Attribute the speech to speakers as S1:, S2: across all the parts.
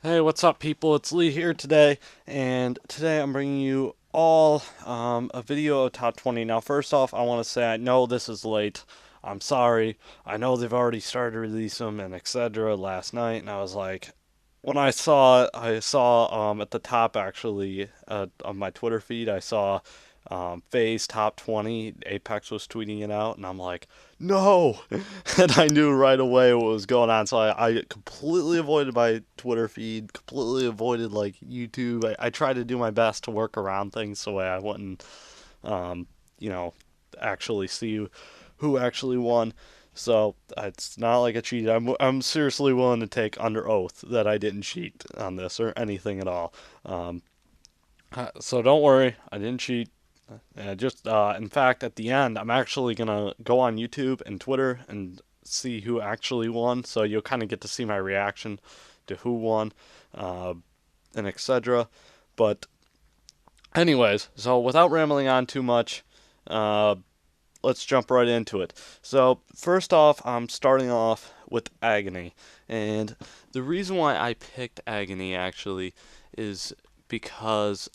S1: Hey, what's up, people? It's Lee here today, and today I'm bringing you all a video of top 20. Now, first off, I want to say I know this is late. I'm sorry. I know they've already started to release them and etc. last night, and I was like, when I saw it, I saw at the top actually on my Twitter feed, I saw Faye's top 20. Apex was tweeting it out, and I'm like, no! And I knew right away what was going on, so I completely avoided my Twitter feed, completely avoided like YouTube. I tried to do my best to work around things so I wouldn't, um, you know, actually see who actually won. So it's not like I cheated. I'm seriously willing to take under oath that I didn't cheat on this or anything at all. Um, so don't worry, I didn't cheat. In fact, at the end, I'm actually gonna go on YouTube and Twitter and see who actually won. So you'll kind of get to see my reaction to who won, uh, and etc. But anyways, so without rambling on too much, uh, let's jump right into it. So, first off, I'm starting off with Agony. And the reason why I picked Agony actually is because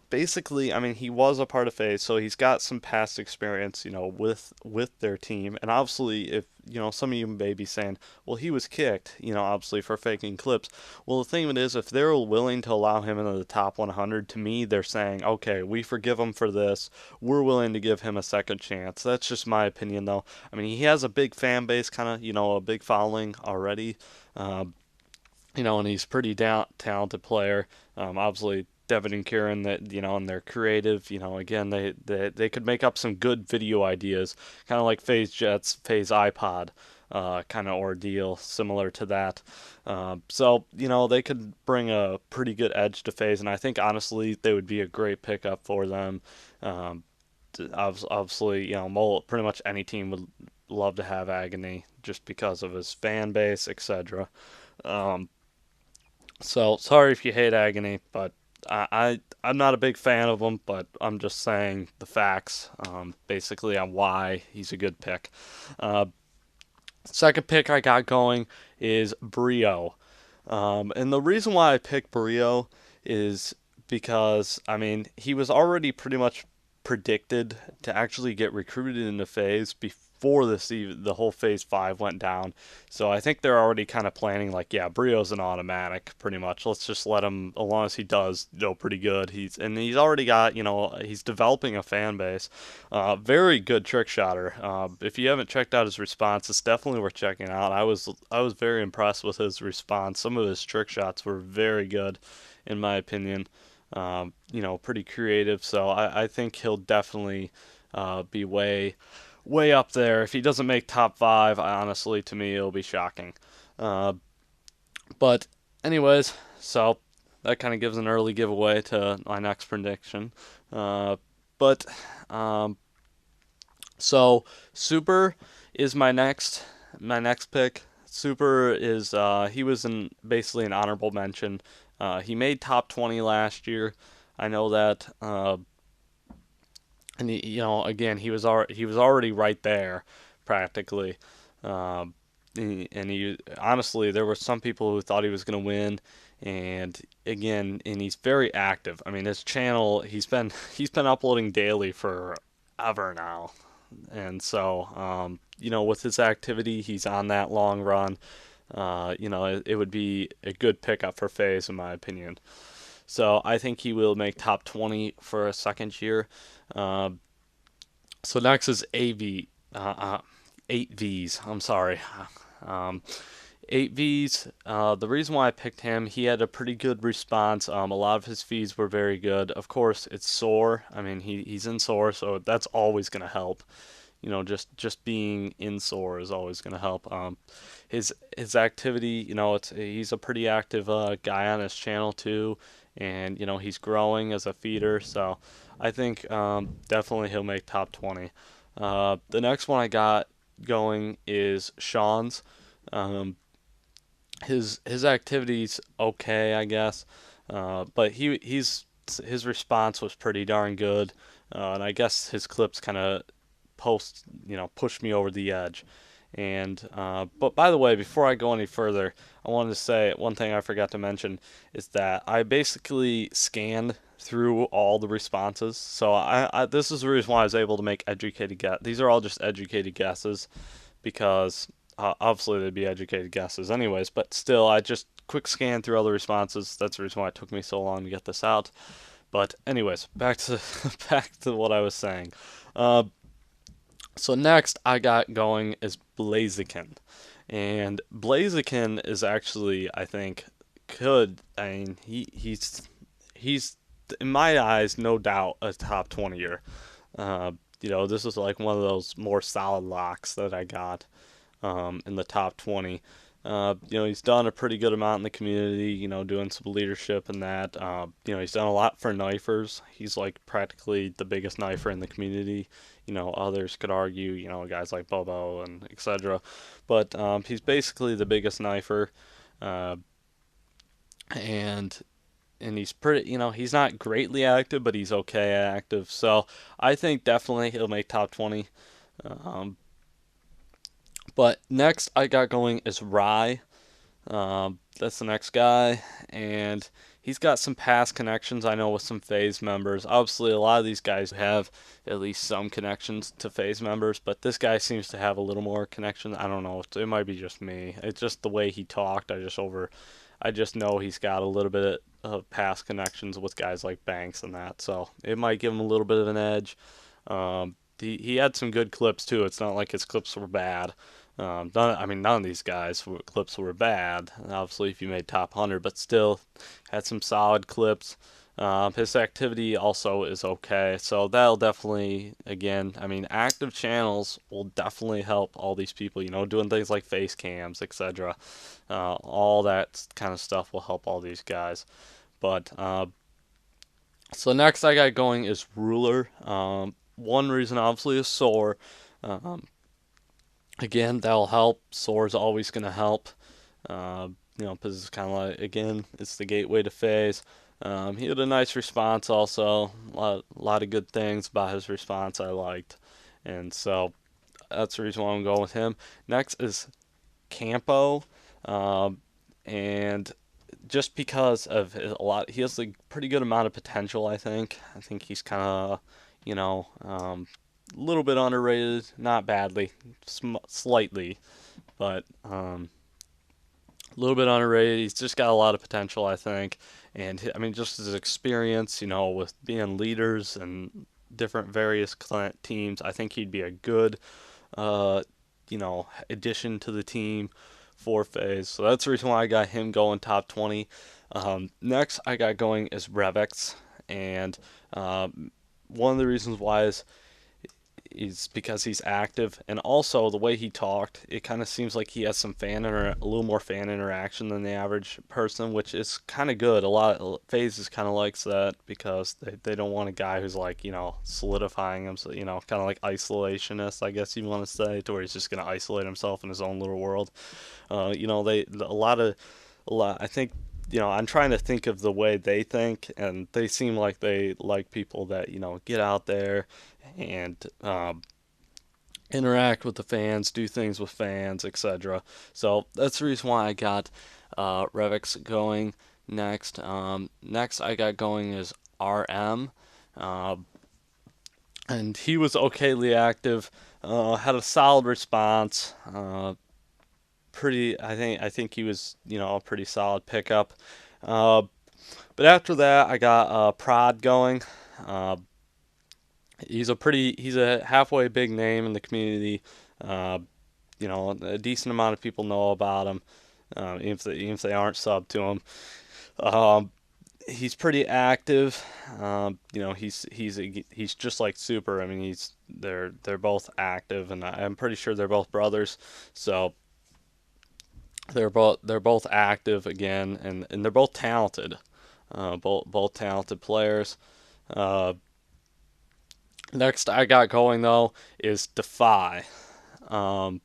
S1: basically, I mean, he was a part of FaZe, so he's got some past experience, with their team. And obviously, if some of you may be saying, well, he was kicked, obviously for faking clips. Well, the thing of it is, if they're willing to allow him into the top 100, to me, they're saying, okay, we forgive him for this. We're willing to give him a second chance. That's just my opinion, though. I mean, he has a big fan base, kind of, a big following already. Um, and he's a pretty talented player. Obviously, Devin and Kieran, that and they're creative. Again, they could make up some good video ideas, kind of like Phase Jet's Phase iPod. Kind of ordeal similar to that. So, they could bring a pretty good edge to Phase, and I think honestly they would be a great pickup for them. Um, Obviously, pretty much any team would love to have Agony just because of his fan base, etc. Um, so sorry if you hate Agony, but I'm not a big fan of him, but I'm just saying the facts, basically on why he's a good pick. Uh, Second pick I got going is Brio. And the reason why I picked Brio is because, I mean, he was already pretty much predicted to actually get recruited into phase before the whole phase 5 went down. So I think they're already kind of planning like, yeah, Brio's an automatic pretty much. Let's just let him, as long as he does pretty good. He's already got, he's developing a fan base. Very good trick shotter. If you haven't checked out his response, it's definitely worth checking out. I was very impressed with his response. Some of his trick shots were very good, in my opinion. Pretty creative. So I think he'll definitely be way up there. If he doesn't make top five, honestly, to me, it'll be shocking. Uh, but anyways, so that kind of gives an early giveaway to my next prediction. But um, so Super is my next pick. Super is he was in basically an honorable mention. He made top 20 last year. I know that. And again, he was already right there, practically. Um, and he honestly, there were some people who thought he was going to win, and again, and he's very active. I mean, his channel, he's been uploading daily for ever now, and so with his activity, he's on that long run. It would be a good pickup for FaZe, in my opinion. So I think he will make top 20 for a second year. Uh, so next is AV, 8Vs. I'm sorry. Um, 8Vs. The reason why I picked him, he had a pretty good response. A lot of his feeds were very good. Of course, it's Soar. I mean, he's in Soar, so that's always going to help. Just being in Soar is always going to help. His activity, he's a pretty active guy on his channel too, and he's growing as a feeder. So I think definitely he'll make top 20. The next one I got going is Sean's. Um, his activities okay, I guess, but his response was pretty darn good, and I guess his clips kind of pushed me over the edge. And but by the way, before I go any further, I wanted to say one thing I forgot to mention is that I basically scanned through all the responses. So this is the reason why I was able to make educated guess. These are all just educated guesses because obviously they'd be educated guesses anyways. But still, I just quick scanned through all the responses. That's the reason why it took me so long to get this out. But anyways, back to back to what I was saying. Uh, so next I got going is Blaziken. And Blaziken is actually, I think, I mean, he's in my eyes, no doubt, a top 20-er. This is like one of those more solid locks that I got in the top 20. He's done a pretty good amount in the community, doing some leadership and that. He's done a lot for knifers. He's like practically the biggest knifer in the community. Others could argue, guys like Bobo and etc. But he's basically the biggest knifer. Uh, and he's pretty, he's not greatly active, but he's okay active. So I think definitely he'll make top 20. Um, but next I got going is Rye. That's the next guy, and he's got some past connections. I know with some Phase members. Obviously, a lot of these guys have at least some connections to Phase members, but this guy seems to have a little more connection. I don't know. It might be just me. It's just the way he talked. I just know he's got a little bit of past connections with guys like Banks and that, so it might give him a little bit of an edge. He had some good clips too. It's not like his clips were bad. None of these guys' clips were bad. Obviously, if you made top 100, but still had some solid clips. His activity also is okay, so that'll definitely, again, active channels will definitely help all these people. Doing things like face cams, etc. All that kind of stuff will help all these guys. But so next I got going is Ruler. One reason obviously is Sore. Um, Again, that'll help. Sore's always going to help. Because it's kind of like, again, it's the gateway to Phase. He had a nice response also. A lot of good things about his response I liked. And so that's the reason why I'm going with him. Next is Campo. Um, and just because of he has a pretty good amount of potential, I think. I think he's kind of, a little bit underrated, not badly, slightly, but a little bit underrated. He's just got a lot of potential, I think, and just his experience, with being leaders and different various teams, I think he'd be a good, uh, addition to the team for Phase. So that's the reason why I got him going top 20. Next, I got going is Revex, and one of the reasons why is because he's active, and also the way he talked, it kind of seems like he has a little more fan interaction than the average person, which is kind of good. A lot of Phases kind of likes that because they don't want a guy who's like solidifying him, so kind of like isolationist, I guess you want to say, to where he's just gonna isolate himself in his own little world. They a lot. I think I'm trying to think of the way they think, and they seem like they like people that get out there and interact with the fans, do things with fans, etc. So that's the reason why I got Revix going next. Next I got going is RM, uh, and he was okayly active. Had a solid response. I think he was a pretty solid pickup. Uh, but after that, I got Prod going. Uh, he's a halfway big name in the community. Uh, a decent amount of people know about him, even if they aren't sub to him. Um, he's pretty active. He's just like Super. They're both active, and I'm pretty sure they're both brothers. So they're both active again, and they're both talented. Both talented players. Uh, Next I got going though is Defy. Um,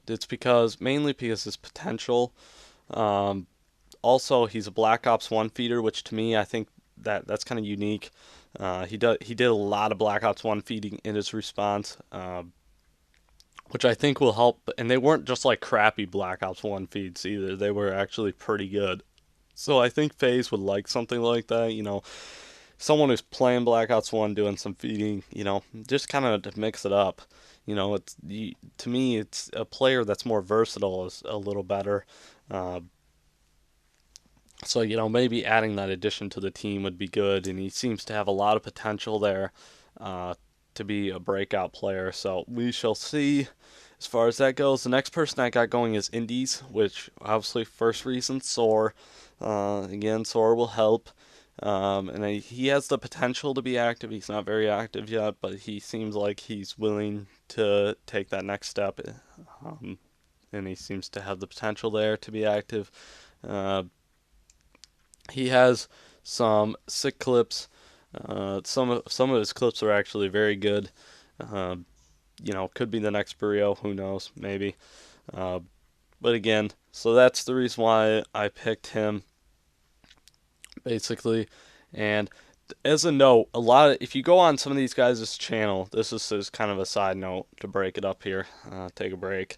S1: it's mainly because his potential. Um, Also, he's a Black Ops One feeder, which to me I think that's kind of unique. He did a lot of Black Ops One feeding in his response. which I think will help. And they weren't just like crappy Black Ops 1 feeds either, they were actually pretty good. So I think FaZe would like something like that, someone who's playing Black Ops 1 doing some feeding, just kind of to mix it up. To me, it's a player that's more versatile is a little better. Uh, so, maybe adding that addition to the team would be good, and he seems to have a lot of potential there uh, to be a breakout player. So we shall see as far as that goes. The next person I got going is Indies, which obviously first reason Soar. Again, Soar will help. And he has the potential to be active. He's not very active yet, but he seems like he's willing to take that next step. Um, and he seems to have the potential there to be active. Uh, he has some sick clips. Some of his clips are actually very good. Uh, could be the next Brio. Who knows? Maybe. Uh, but again, so that's the reason why I picked him, basically. And as a note, if you go on some of these guys' channel, this is kind of a side note to break it up here. Take a break.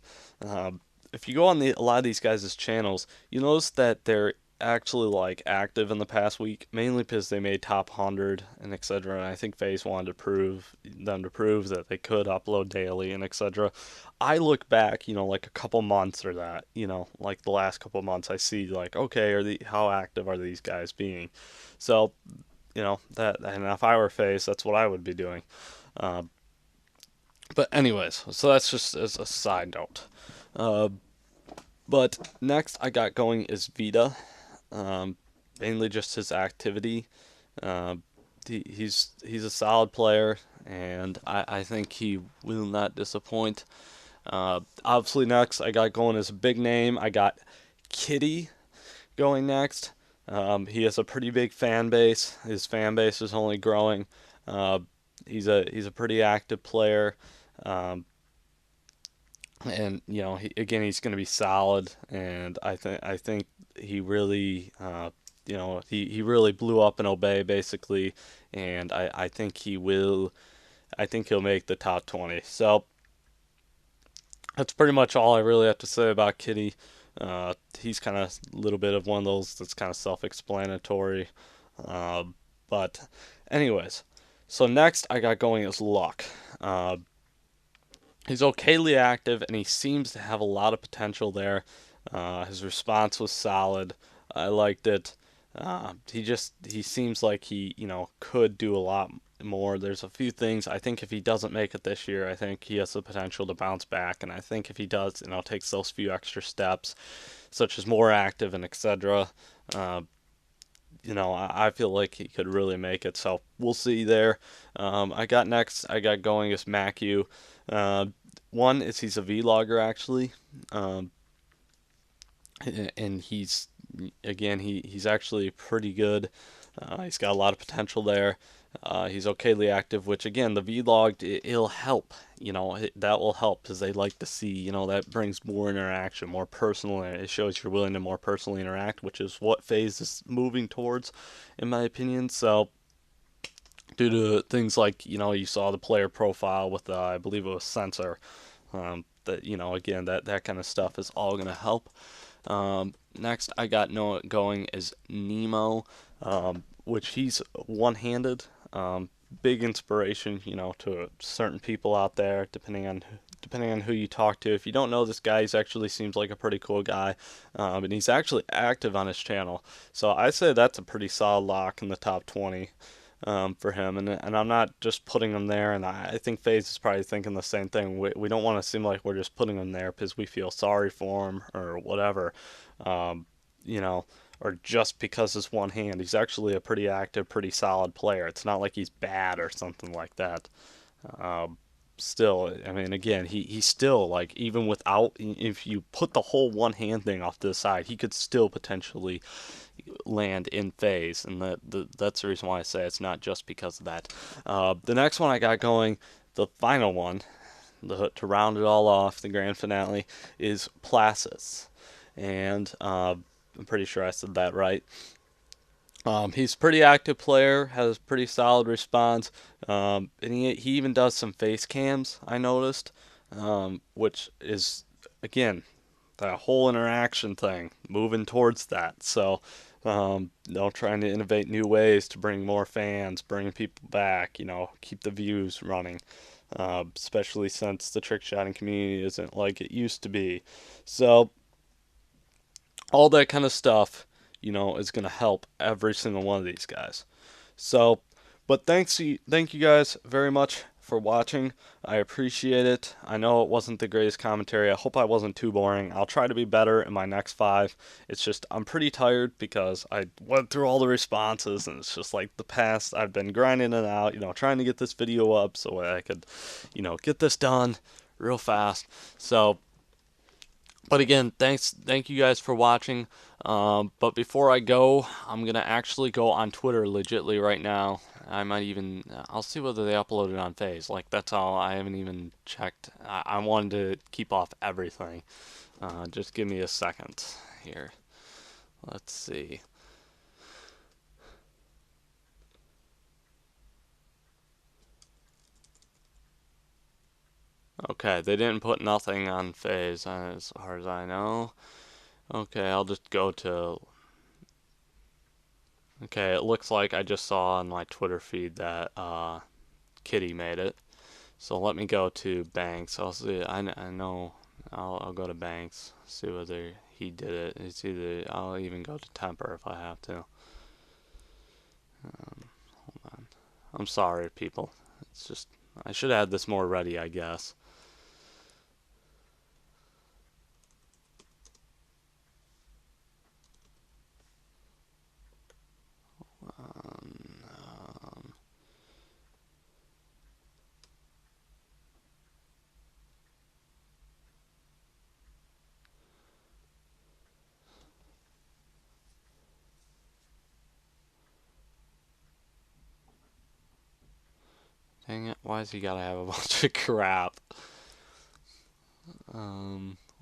S1: If you go on a lot of these guys' channels, you notice that they're actually like active in the past week, mainly because they made top 100 and etc. And I think FaZe wanted to prove that they could upload daily and etc. I look back, like a couple months or that, like the last couple months, I see like, okay, how active are these guys being? So, that, and if I were FaZe, that's what I would be doing. Uh, but anyways, so that's just as a side note. Uh, but next I got going is Vita. Um, Mainly just his activity. Uh, he's a solid player, and I think he will not disappoint. Obviously, next I got going as a big name. I got Kitty going next. He has a pretty big fan base. His fan base is only growing. Uh, he's a pretty active player. Um, and he's going to be solid, and I think he really he really blew up in Obey basically, and I think he'll make the top 20. So that's pretty much all I really have to say about Kitty. He's kind of a little bit of one of those that's kind of self-explanatory. Uh, but anyways, so next I got going is Luck. Uh, he's okayly active, and he seems to have a lot of potential there. His response was solid. I liked it. He seems like he could do a lot more. There's a few things I think if he doesn't make it this year, I think he has the potential to bounce back, and I think if he does, takes those few extra steps, such as more active and etc. Uh, I feel like he could really make it. So we'll see there. I got going as Macu. Uh, One is he's a vlogger actually, um, and he's actually pretty good. He's got a lot of potential there. He's okayly active, which again the vlog it'll help. That will help because they like to see. That brings more interaction, more personal. It shows you're willing to more personally interact, which is what FaZe is moving towards, in my opinion. So due to things like you saw the player profile with I believe it was Sensor. That again that kind of stuff is all gonna help. Next, I got Noah going as Nemo, which he's one-handed. Big inspiration, to certain people out there, depending on who you talk to. If you don't know this guy, he actually seems like a pretty cool guy, and he's actually active on his channel. So I say that's a pretty solid lock in the top 20. For him, and I'm not just putting him there, and I think FaZe is probably thinking the same thing. We don't want to seem like we're just putting him there because we feel sorry for him or whatever, um, you know, or just because his one hand. He's actually a pretty active, pretty solid player. It's not like he's bad or something like that. Um, Still, I mean, again, he's still like even without if you put the whole one hand thing off to the side, he could still potentially land in FaZe, and that's the reason why I say it's not just because of that. The next one I got going, the final one, to round it all off, the grand finale, is Placis, and I'm pretty sure I said that right. He's a pretty active player, has pretty solid response, and he even does some face cams. I noticed. which is, again, that whole interaction thing, moving towards that. So, trying to innovate new ways to bring more fans, bring people back, keep the views running, especially since the trick shotting community isn't like it used to be. So, all that kind of stuff, is going to help every single one of these guys. So, but thank you guys very much for watching. I appreciate it. I know it wasn't the greatest commentary. I hope I wasn't too boring. I'll try to be better in my next 5. It's just I'm pretty tired because I went through all the responses, and it's just like the past I've been grinding it out, trying to get this video up so I could, get this done real fast. So, but again, thank you guys for watching. But before I go, I'm gonna actually go on Twitter legitly right now. I'll see whether they upload it on Phase. Like, that's all. I haven't even checked. I wanted to keep off everything. Just give me a second here. Let's see. Okay, they didn't put nothing on Phase as far as I know. Okay, I'll just go to. Okay, it looks like I just saw on my Twitter feed that Kitty made it. So let me go to Banks. I'll see. I know. I'll go to Banks. See whether he did it. It's either. I'll even go to Temper if I have to. Hold on. I'm sorry, people. It's just I should have had this more ready, I guess. Um, Dang it! Why has he gotta have a bunch of crap?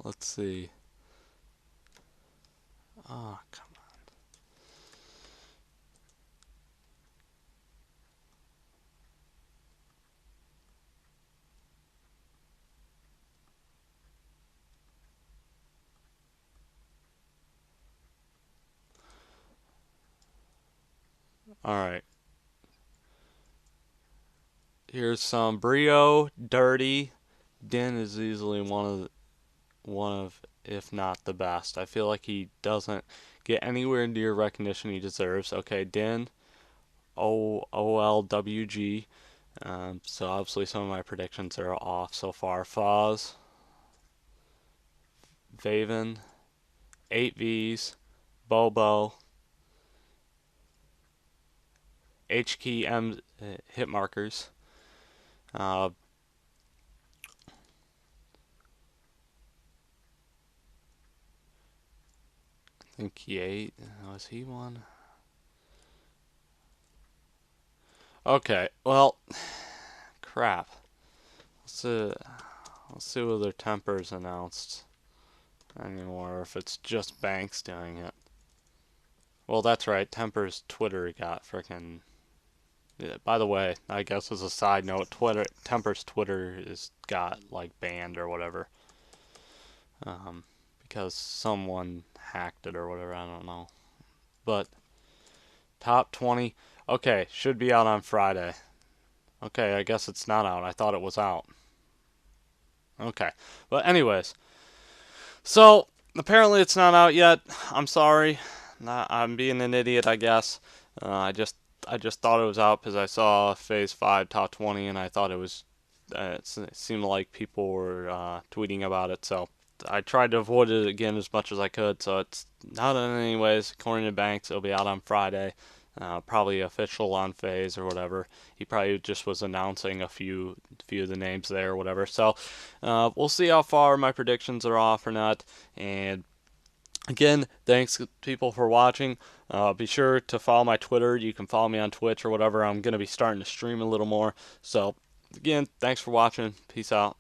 S1: Let's see. Oh, come on. All right. Here's some Brio, Dirty. Din is easily one of, if not the best. I feel like he doesn't get anywhere near recognition he deserves. Okay, Din, OLWG. So obviously some of my predictions are off so far. Foz, Vaven, 8Vs, Bobo, HKey M hit markers. I think he ate. Was he one? Okay, well, crap. Let's, uh, let's see whether Temper's announced anymore, or if it's just Banks doing it. Well, that's right. Temper's Twitter got frickin'. Yeah, by the way, I guess as a side note, Temper's Twitter is got like banned or whatever, um, because someone hacked it or whatever. I don't know. But top 20. Okay, should be out on Friday. Okay, I guess it's not out. I thought it was out. Okay, but anyways, so apparently it's not out yet. I'm sorry. I'm being an idiot, I guess. I just thought it was out because I saw Phase 5 top 20, and I thought it was. It seemed like people were tweeting about it, so I tried to avoid it again as much as I could. So it's not in anyways. According to Banks, it'll be out on Friday. Probably official on Phase or whatever. He probably just was announcing a few of the names there or whatever. So we'll see how far my predictions are off or not. And again, thanks people for watching. Be sure to follow my Twitter. You can follow me on Twitch or whatever. I'm going to be starting to stream a little more. So, again, thanks for watching. Peace out.